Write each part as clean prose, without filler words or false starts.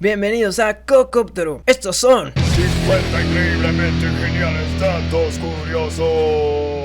Bienvenidos a Cocóptero. Estos son 50 increíblemente geniales datos curiosos.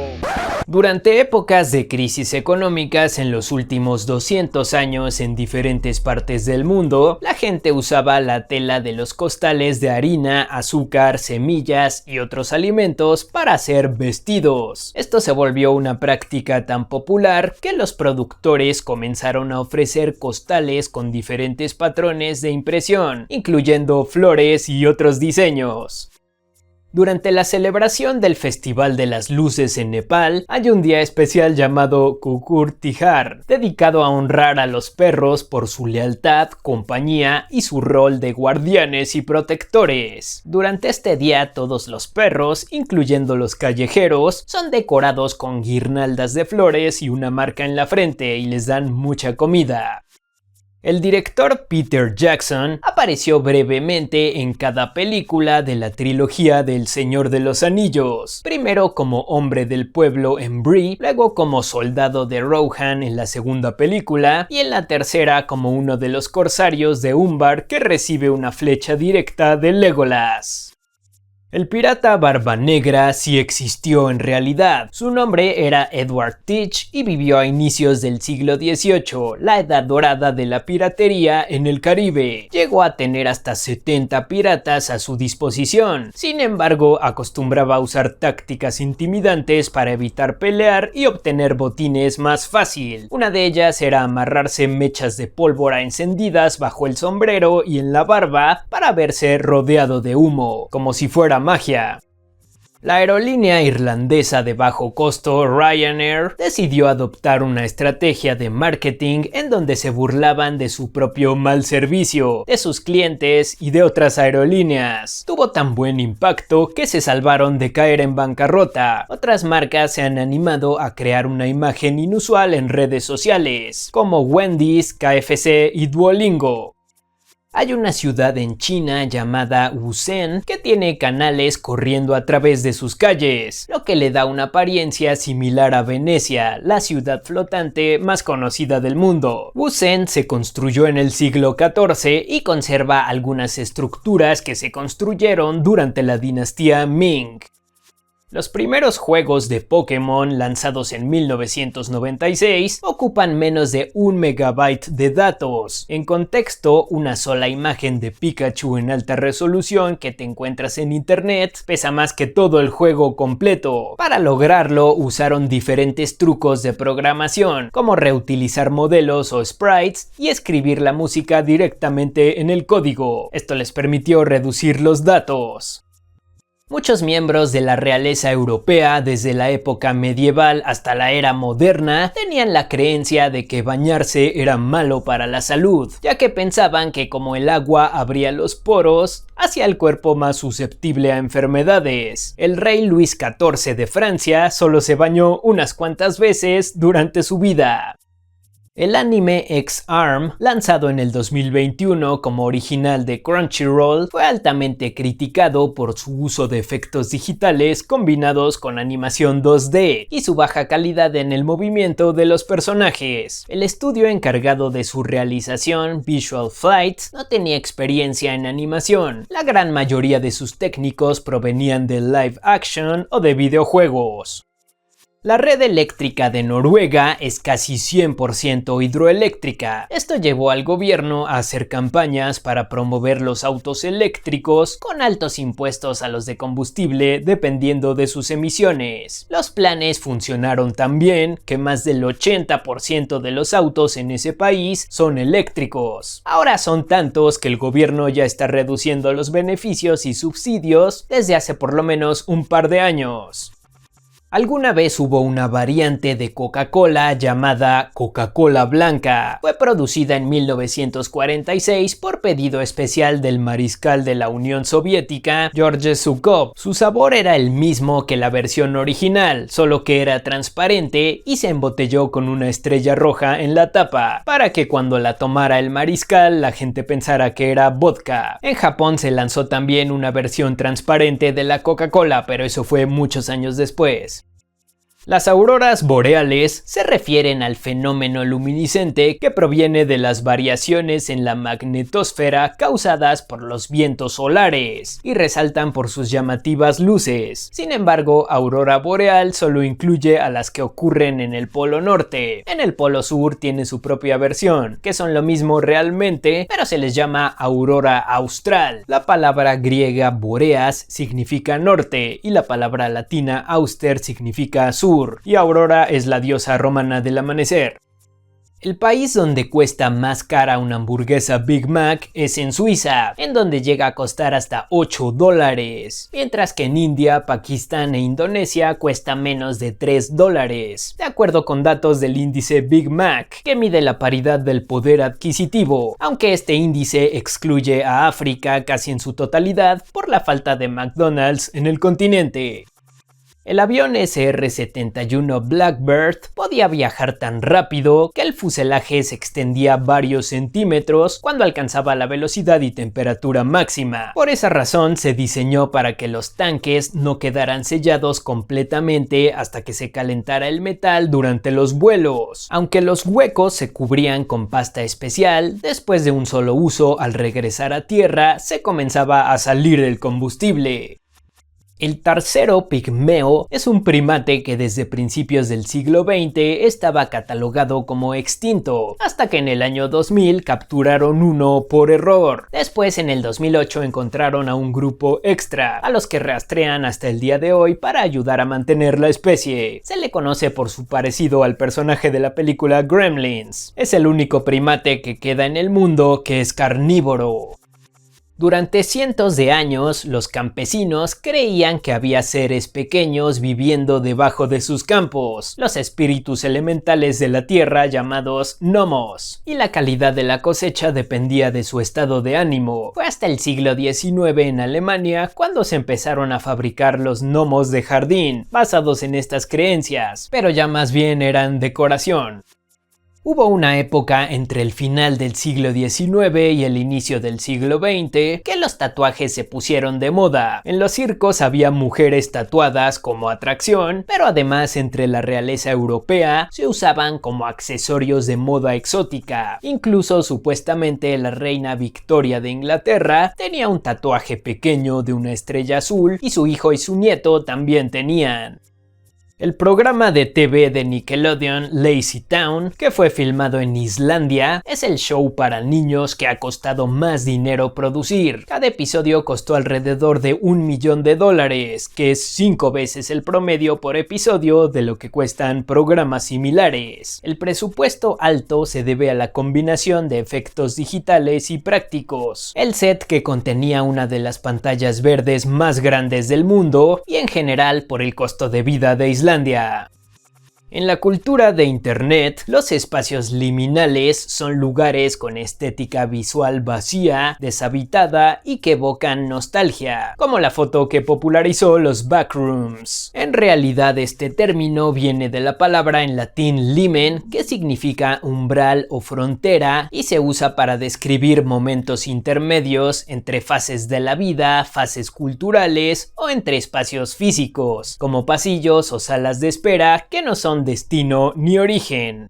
Durante épocas de crisis económicas en los últimos 200 años en diferentes partes del mundo, la gente usaba la tela de los costales de harina, azúcar, semillas y otros alimentos para hacer vestidos. Esto se volvió una práctica tan popular que los productores comenzaron a ofrecer costales con diferentes patrones de impresión, incluyendo flores y otros diseños. Durante la celebración del Festival de las Luces en Nepal, hay un día especial llamado Kukur Tihar, dedicado a honrar a los perros por su lealtad, compañía y su rol de guardianes y protectores. Durante este día, todos los perros, incluyendo los callejeros, son decorados con guirnaldas de flores y una marca en la frente y les dan mucha comida. El director Peter Jackson apareció brevemente en cada película de la trilogía del Señor de los Anillos, primero como hombre del pueblo en Bree, luego como soldado de Rohan en la segunda película y en la tercera como uno de los corsarios de Umbar que recibe una flecha directa de Legolas. El pirata Barba Negra sí existió en realidad. Su nombre era Edward Teach y vivió a inicios del siglo XVIII, la edad dorada de la piratería en el Caribe. Llegó a tener hasta 70 piratas a su disposición. Sin embargo, acostumbraba a usar tácticas intimidantes para evitar pelear y obtener botines más fácil. Una de ellas era amarrarse mechas de pólvora encendidas bajo el sombrero y en la barba para verse rodeado de humo, como si fuera magia. La aerolínea irlandesa de bajo costo Ryanair decidió adoptar una estrategia de marketing en donde se burlaban de su propio mal servicio, de sus clientes y de otras aerolíneas. Tuvo tan buen impacto que se salvaron de caer en bancarrota. Otras marcas se han animado a crear una imagen inusual en redes sociales, como Wendy's, KFC y Duolingo. Hay una ciudad en China llamada Wuzhen que tiene canales corriendo a través de sus calles, lo que le da una apariencia similar a Venecia, la ciudad flotante más conocida del mundo. Wuzhen se construyó en el siglo XIV y conserva algunas estructuras que se construyeron durante la dinastía Ming. Los primeros juegos de Pokémon lanzados en 1996 ocupan menos de 1 megabyte de datos. En contexto, una sola imagen de Pikachu en alta resolución que te encuentras en internet pesa más que todo el juego completo. Para lograrlo usaron diferentes trucos de programación, como reutilizar modelos o sprites y escribir la música directamente en el código. Esto les permitió reducir los datos. Muchos miembros de la realeza europea, desde la época medieval hasta la era moderna, tenían la creencia de que bañarse era malo para la salud, ya que pensaban que como el agua abría los poros, hacía el cuerpo más susceptible a enfermedades. El rey Luis XIV de Francia solo se bañó unas cuantas veces durante su vida. El anime X-Arm, lanzado en el 2021 como original de Crunchyroll, fue altamente criticado por su uso de efectos digitales combinados con animación 2D y su baja calidad en el movimiento de los personajes. El estudio encargado de su realización, Visual Flight, no tenía experiencia en animación. La gran mayoría de sus técnicos provenían de live action o de videojuegos. La red eléctrica de Noruega es casi 100% hidroeléctrica. Esto llevó al gobierno a hacer campañas para promover los autos eléctricos con altos impuestos a los de combustible dependiendo de sus emisiones. Los planes funcionaron tan bien que más del 80% de los autos en ese país son eléctricos. Ahora son tantos que el gobierno ya está reduciendo los beneficios y subsidios desde hace por lo menos un par de años. Alguna vez hubo una variante de Coca-Cola llamada Coca-Cola Blanca. Fue producida en 1946 por pedido especial del mariscal de la Unión Soviética, George Zhukov. Su sabor era el mismo que la versión original, solo que era transparente y se embotelló con una estrella roja en la tapa, para que cuando la tomara el mariscal la gente pensara que era vodka. En Japón se lanzó también una versión transparente de la Coca-Cola, pero eso fue muchos años después. Las auroras boreales se refieren al fenómeno luminiscente que proviene de las variaciones en la magnetosfera causadas por los vientos solares y resaltan por sus llamativas luces. Sin embargo, aurora boreal solo incluye a las que ocurren en el polo norte. En el polo sur tiene su propia versión, que son lo mismo realmente, pero se les llama aurora austral. La palabra griega boreas significa norte y la palabra latina auster significa sur. Y Aurora es la diosa romana del amanecer. El país donde cuesta más cara una hamburguesa Big Mac es en Suiza, en donde llega a costar hasta $8, mientras que en India, Pakistán e Indonesia cuesta menos de $3, de acuerdo con datos del índice Big Mac, que mide la paridad del poder adquisitivo, aunque este índice excluye a África casi en su totalidad por la falta de McDonald's en el continente. El avión SR-71 Blackbird podía viajar tan rápido que el fuselaje se extendía varios centímetros cuando alcanzaba la velocidad y temperatura máxima. Por esa razón se diseñó para que los tanques no quedaran sellados completamente hasta que se calentara el metal durante los vuelos. Aunque los huecos se cubrían con pasta especial, después de un solo uso al regresar a tierra se comenzaba a salir el combustible. El tarcero pigmeo es un primate que desde principios del siglo XX estaba catalogado como extinto, hasta que en el año 2000 capturaron uno por error. Después en el 2008 encontraron a un grupo extra, a los que rastrean hasta el día de hoy para ayudar a mantener la especie. Se le conoce por su parecido al personaje de la película Gremlins. Es el único primate que queda en el mundo que es carnívoro. Durante cientos de años, los campesinos creían que había seres pequeños viviendo debajo de sus campos, los espíritus elementales de la tierra llamados gnomos, y la calidad de la cosecha dependía de su estado de ánimo. Fue hasta el siglo XIX en Alemania cuando se empezaron a fabricar los gnomos de jardín, basados en estas creencias, pero ya más bien eran decoración. Hubo una época entre el final del siglo XIX y el inicio del siglo XX que los tatuajes se pusieron de moda. En los circos había mujeres tatuadas como atracción, pero además entre la realeza europea se usaban como accesorios de moda exótica. Incluso supuestamente la reina Victoria de Inglaterra tenía un tatuaje pequeño de una estrella azul y su hijo y su nieto también tenían. El programa de TV de Nickelodeon Lazy Town, que fue filmado en Islandia, es el show para niños que ha costado más dinero producir. Cada episodio costó alrededor de $1 millón, que es 5 veces el promedio por episodio de lo que cuestan programas similares. El presupuesto alto se debe a la combinación de efectos digitales y prácticos, el set que contenía una de las pantallas verdes más grandes del mundo y en general por el costo de vida de Islandia. En la cultura de Internet, los espacios liminales son lugares con estética visual vacía, deshabitada y que evocan nostalgia, como la foto que popularizó los backrooms. En realidad este término viene de la palabra en latín limen, que significa umbral o frontera y se usa para describir momentos intermedios entre fases de la vida, fases culturales o entre espacios físicos, como pasillos o salas de espera que no son destino ni origen.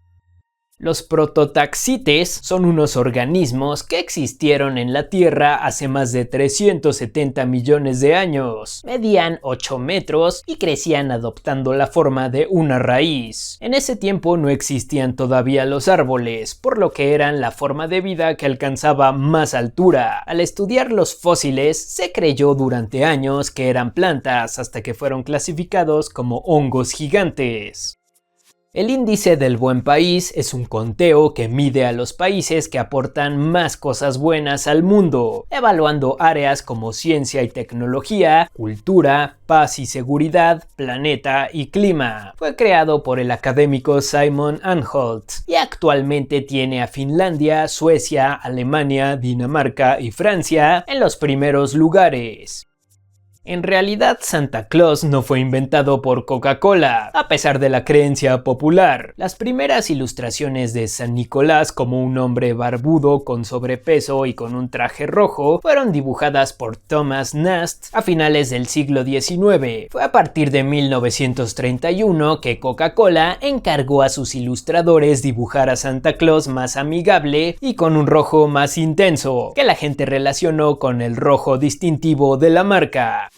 Los prototaxites son unos organismos que existieron en la Tierra hace más de 370 millones de años. Medían 8 metros y crecían adoptando la forma de una raíz. En ese tiempo no existían todavía los árboles, por lo que eran la forma de vida que alcanzaba más altura. Al estudiar los fósiles, se creyó durante años que eran plantas hasta que fueron clasificados como hongos gigantes. El índice del buen país es un conteo que mide a los países que aportan más cosas buenas al mundo, evaluando áreas como ciencia y tecnología, cultura, paz y seguridad, planeta y clima. Fue creado por el académico Simon Anholt y actualmente tiene a Finlandia, Suecia, Alemania, Dinamarca y Francia en los primeros lugares. En realidad, Santa Claus no fue inventado por Coca-Cola, a pesar de la creencia popular. Las primeras ilustraciones de San Nicolás como un hombre barbudo con sobrepeso y con un traje rojo fueron dibujadas por Thomas Nast a finales del siglo XIX. Fue a partir de 1931 que Coca-Cola encargó a sus ilustradores dibujar a Santa Claus más amigable y con un rojo más intenso, que la gente relacionó con el rojo distintivo de la marca.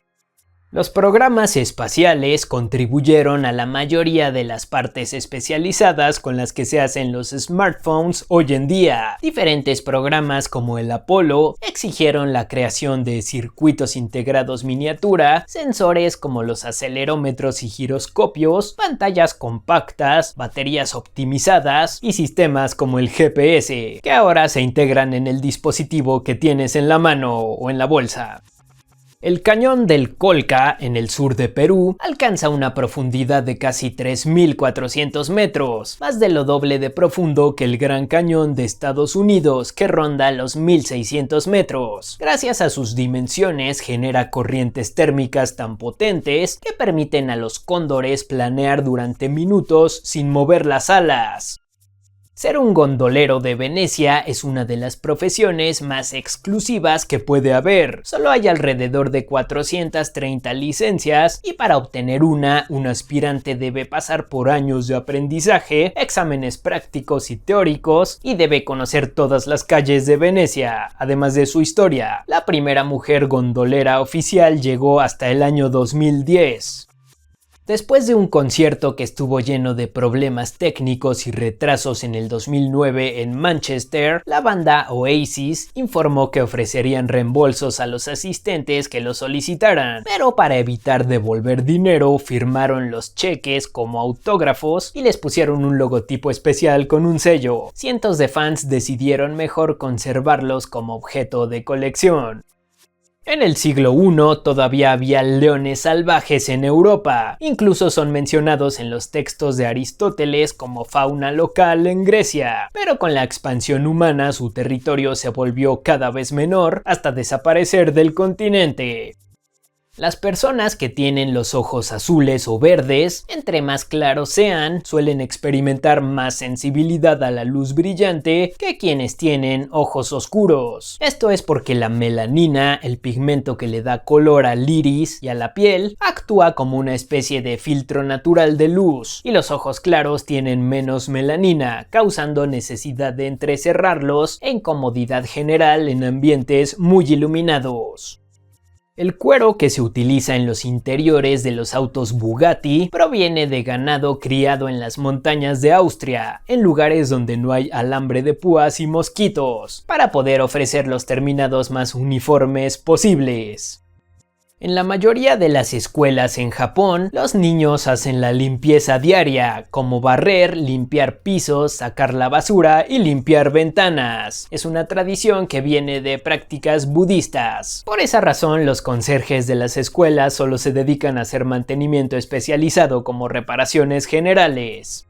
Los programas espaciales contribuyeron a la mayoría de las partes especializadas con las que se hacen los smartphones hoy en día. Diferentes programas como el Apolo exigieron la creación de circuitos integrados miniatura, sensores como los acelerómetros y giroscopios, pantallas compactas, baterías optimizadas y sistemas como el GPS, que ahora se integran en el dispositivo que tienes en la mano o en la bolsa. El cañón del Colca, en el sur de Perú, alcanza una profundidad de casi 3.400 metros, más de lo doble de profundo que el Gran Cañón de Estados Unidos, que ronda los 1.600 metros. Gracias a sus dimensiones, genera corrientes térmicas tan potentes que permiten a los cóndores planear durante minutos sin mover las alas. Ser un gondolero de Venecia es una de las profesiones más exclusivas que puede haber. Solo hay alrededor de 430 licencias y para obtener un aspirante debe pasar por años de aprendizaje, exámenes prácticos y teóricos y debe conocer todas las calles de Venecia, además de su historia. La primera mujer gondolera oficial llegó hasta el año 2010. Después de un concierto que estuvo lleno de problemas técnicos y retrasos en el 2009 en Manchester, la banda Oasis informó que ofrecerían reembolsos a los asistentes que lo solicitaran, pero para evitar devolver dinero firmaron los cheques como autógrafos y les pusieron un logotipo especial con un sello. Cientos de fans decidieron mejor conservarlos como objeto de colección. En el siglo I todavía había leones salvajes en Europa, incluso son mencionados en los textos de Aristóteles como fauna local en Grecia, pero con la expansión humana su territorio se volvió cada vez menor hasta desaparecer del continente. Las personas que tienen los ojos azules o verdes, entre más claros sean, suelen experimentar más sensibilidad a la luz brillante que quienes tienen ojos oscuros. Esto es porque la melanina, el pigmento que le da color al iris y a la piel, actúa como una especie de filtro natural de luz, y los ojos claros tienen menos melanina, causando necesidad de entrecerrarlos e incomodidad general en ambientes muy iluminados. El cuero que se utiliza en los interiores de los autos Bugatti proviene de ganado criado en las montañas de Austria, en lugares donde no hay alambre de púas y mosquitos, para poder ofrecer los terminados más uniformes posibles. En la mayoría de las escuelas en Japón, los niños hacen la limpieza diaria, como barrer, limpiar pisos, sacar la basura y limpiar ventanas. Es una tradición que viene de prácticas budistas. Por esa razón, los conserjes de las escuelas solo se dedican a hacer mantenimiento especializado como reparaciones generales.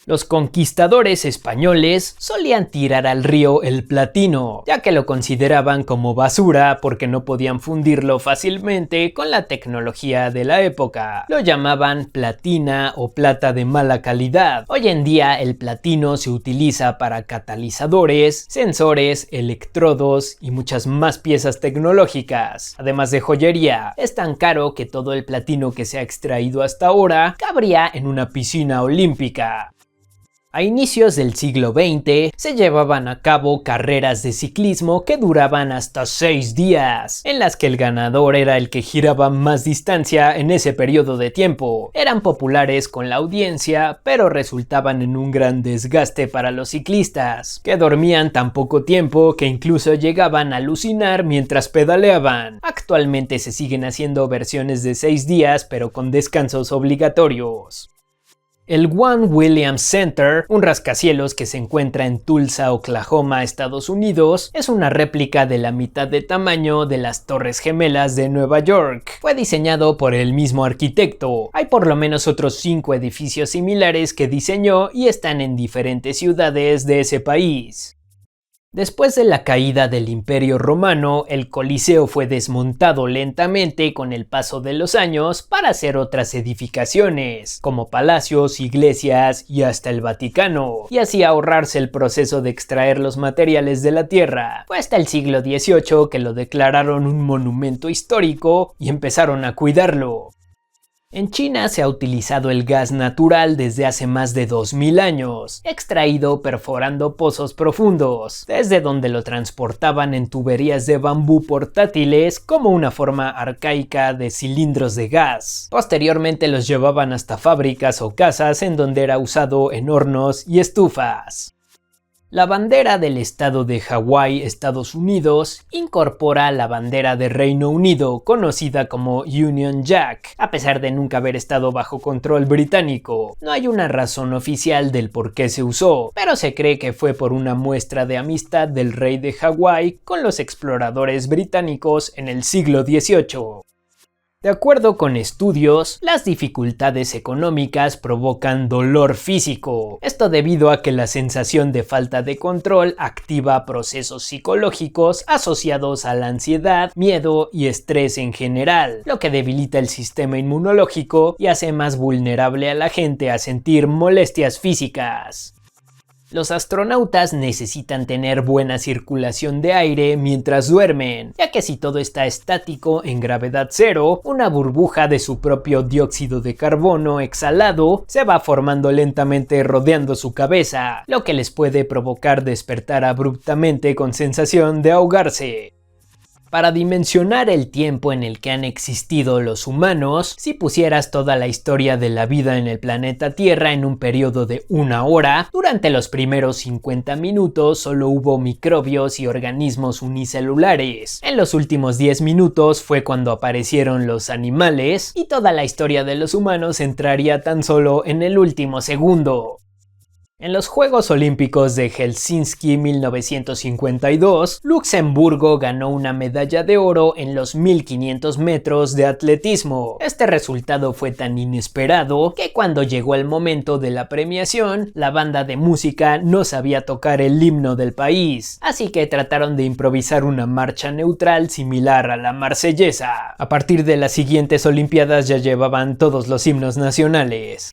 Los conquistadores españoles solían tirar al río el platino, ya que lo consideraban como basura porque no podían fundirlo fácilmente con la tecnología de la época. Lo llamaban platina o plata de mala calidad. Hoy en día el platino se utiliza para catalizadores, sensores, electrodos y muchas más piezas tecnológicas, además de joyería. Es tan caro que todo el platino que se ha extraído hasta ahora cabría en una piscina olímpica. A inicios del siglo XX se llevaban a cabo carreras de ciclismo que duraban hasta 6 días, en las que el ganador era el que giraba más distancia en ese periodo de tiempo. Eran populares con la audiencia, pero resultaban en un gran desgaste para los ciclistas, que dormían tan poco tiempo que incluso llegaban a alucinar mientras pedaleaban. Actualmente se siguen haciendo versiones de 6 días, pero con descansos obligatorios. El One Williams Center, un rascacielos que se encuentra en Tulsa, Oklahoma, Estados Unidos, es una réplica de la mitad de tamaño de las Torres Gemelas de Nueva York. Fue diseñado por el mismo arquitecto. Hay por lo menos otros 5 edificios similares que diseñó y están en diferentes ciudades de ese país. Después de la caída del Imperio Romano, el Coliseo fue desmontado lentamente con el paso de los años para hacer otras edificaciones, como palacios, iglesias y hasta el Vaticano, y así ahorrarse el proceso de extraer los materiales de la tierra. Fue hasta el siglo XVIII que lo declararon un monumento histórico y empezaron a cuidarlo. En China se ha utilizado el gas natural desde hace más de 2000 años, extraído perforando pozos profundos, desde donde lo transportaban en tuberías de bambú portátiles como una forma arcaica de cilindros de gas. Posteriormente los llevaban hasta fábricas o casas en donde era usado en hornos y estufas. La bandera del estado de Hawái, Estados Unidos, incorpora la bandera de Reino Unido, conocida como Union Jack, a pesar de nunca haber estado bajo control británico. No hay una razón oficial del por qué se usó, pero se cree que fue por una muestra de amistad del rey de Hawái con los exploradores británicos en el siglo XVIII. De acuerdo con estudios, las dificultades económicas provocan dolor físico. Esto debido a que la sensación de falta de control activa procesos psicológicos asociados a la ansiedad, miedo y estrés en general, lo que debilita el sistema inmunológico y hace más vulnerable a la gente a sentir molestias físicas. Los astronautas necesitan tener buena circulación de aire mientras duermen, ya que si todo está estático en gravedad cero, una burbuja de su propio dióxido de carbono exhalado se va formando lentamente rodeando su cabeza, lo que les puede provocar despertar abruptamente con sensación de ahogarse. Para dimensionar el tiempo en el que han existido los humanos, si pusieras toda la historia de la vida en el planeta Tierra en un periodo de 1 hora, durante los primeros 50 minutos solo hubo microbios y organismos unicelulares. En los últimos 10 minutos fue cuando aparecieron los animales y toda la historia de los humanos entraría tan solo en el último segundo. En los Juegos Olímpicos de Helsinki 1952, Luxemburgo ganó una medalla de oro en los 1500 metros de atletismo. Este resultado fue tan inesperado que cuando llegó el momento de la premiación, la banda de música no sabía tocar el himno del país, así que trataron de improvisar una marcha neutral similar a la marsellesa. A partir de las siguientes Olimpiadas ya llevaban todos los himnos nacionales.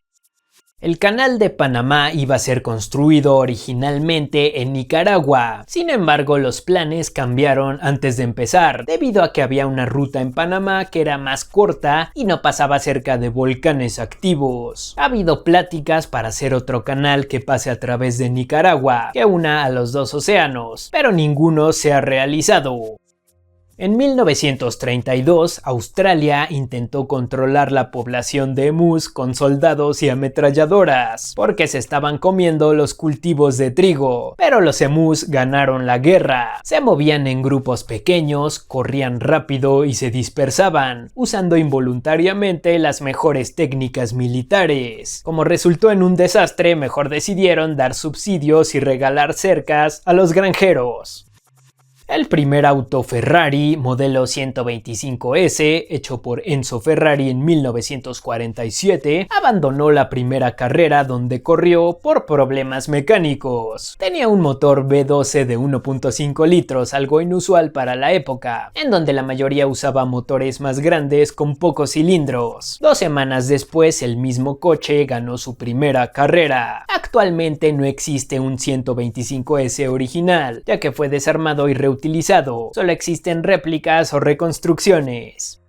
El Canal de Panamá iba a ser construido originalmente en Nicaragua. Sin embargo, los planes cambiaron antes de empezar, debido a que había una ruta en Panamá que era más corta y no pasaba cerca de volcanes activos. Ha habido pláticas para hacer otro canal que pase a través de Nicaragua, que una a los dos océanos, pero ninguno se ha realizado. En 1932, Australia intentó controlar la población de emus con soldados y ametralladoras, porque se estaban comiendo los cultivos de trigo, pero los emus ganaron la guerra. Se movían en grupos pequeños, corrían rápido y se dispersaban, usando involuntariamente las mejores técnicas militares. Como resultó en un desastre, mejor decidieron dar subsidios y regalar cercas a los granjeros. El primer auto Ferrari, modelo 125S, hecho por Enzo Ferrari en 1947, abandonó la primera carrera donde corrió por problemas mecánicos. Tenía un motor V12 de 1.5 litros, algo inusual para la época, en donde la mayoría usaba motores más grandes con pocos cilindros. 2 semanas después, el mismo coche ganó su primera carrera. Actualmente no existe un 125S original, ya que fue desarmado y reutilizado. Solo existen réplicas o reconstrucciones.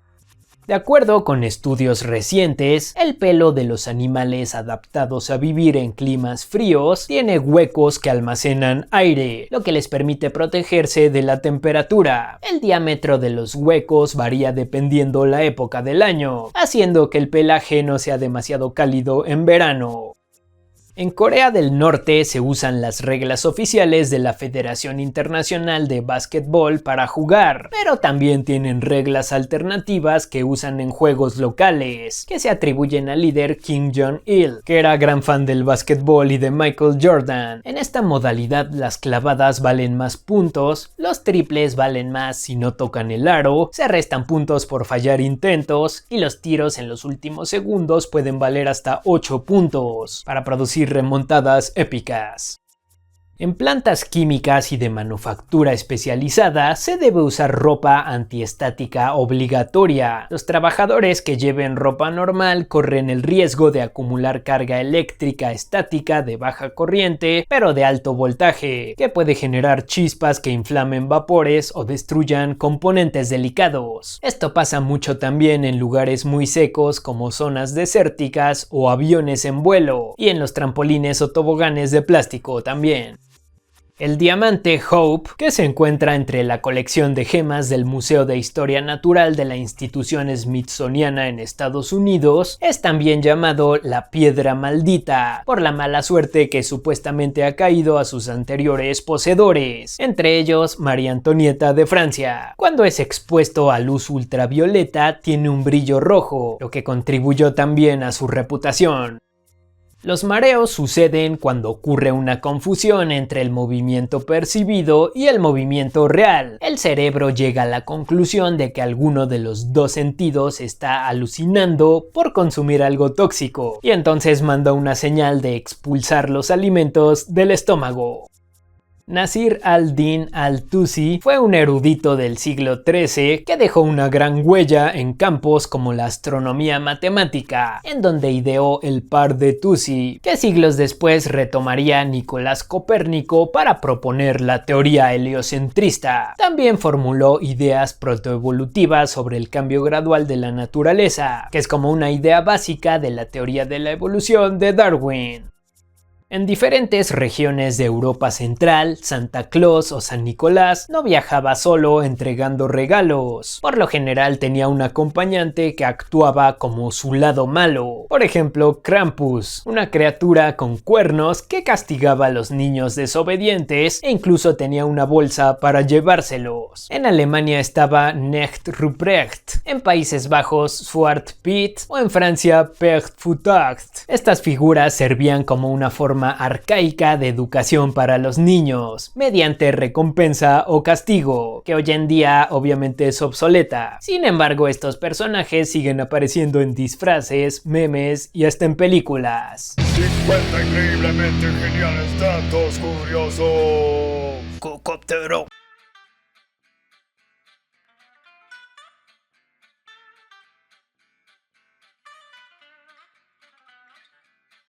De acuerdo con estudios recientes, el pelo de los animales adaptados a vivir en climas fríos tiene huecos que almacenan aire, lo que les permite protegerse de la temperatura. El diámetro de los huecos varía dependiendo la época del año, haciendo que el pelaje no sea demasiado cálido en verano. En Corea del Norte se usan las reglas oficiales de la Federación Internacional de Básquetbol para jugar, pero también tienen reglas alternativas que usan en juegos locales, que se atribuyen al líder Kim Jong-il, que era gran fan del básquetbol y de Michael Jordan. En esta modalidad las clavadas valen más puntos, los triples valen más si no tocan el aro, se restan puntos por fallar intentos y los tiros en los últimos segundos pueden valer hasta 8 puntos, para producir remontadas épicas. En plantas químicas y de manufactura especializada se debe usar ropa antiestática obligatoria. Los trabajadores que lleven ropa normal corren el riesgo de acumular carga eléctrica estática de baja corriente, pero de alto voltaje, que puede generar chispas que inflamen vapores o destruyan componentes delicados. Esto pasa mucho también en lugares muy secos como zonas desérticas o aviones en vuelo, y en los trampolines o toboganes de plástico también. El diamante Hope, que se encuentra entre la colección de gemas del Museo de Historia Natural de la institución Smithsoniana en Estados Unidos, es también llamado la piedra maldita, por la mala suerte que supuestamente ha caído a sus anteriores poseedores, entre ellos María Antonieta de Francia. Cuando es expuesto a luz ultravioleta, tiene un brillo rojo, lo que contribuyó también a su reputación. Los mareos suceden cuando ocurre una confusión entre el movimiento percibido y el movimiento real. El cerebro llega a la conclusión de que alguno de los dos sentidos está alucinando por consumir algo tóxico, y entonces manda una señal de expulsar los alimentos del estómago. Nasir al-Din al-Tusi fue un erudito del siglo XIII que dejó una gran huella en campos como la astronomía matemática, en donde ideó el par de Tusi, que siglos después retomaría Nicolás Copérnico para proponer la teoría heliocentrista. También formuló ideas protoevolutivas sobre el cambio gradual de la naturaleza, que es como una idea básica de la teoría de la evolución de Darwin. En diferentes regiones de Europa Central, Santa Claus o San Nicolás no viajaba solo entregando regalos. Por lo general tenía un acompañante que actuaba como su lado malo. Por ejemplo, Krampus, una criatura con cuernos que castigaba a los niños desobedientes e incluso tenía una bolsa para llevárselos. En Alemania estaba Knecht Ruprecht, en Países Bajos Zwarte Piet o en Francia Père Fouettard. Estas figuras servían como una forma arcaica de educación para los niños, mediante recompensa o castigo, que hoy en día obviamente es obsoleta. Sin embargo, estos personajes siguen apareciendo en disfraces, memes y hasta en películas. 50 increíblemente geniales datos curiosos. Cocóptero.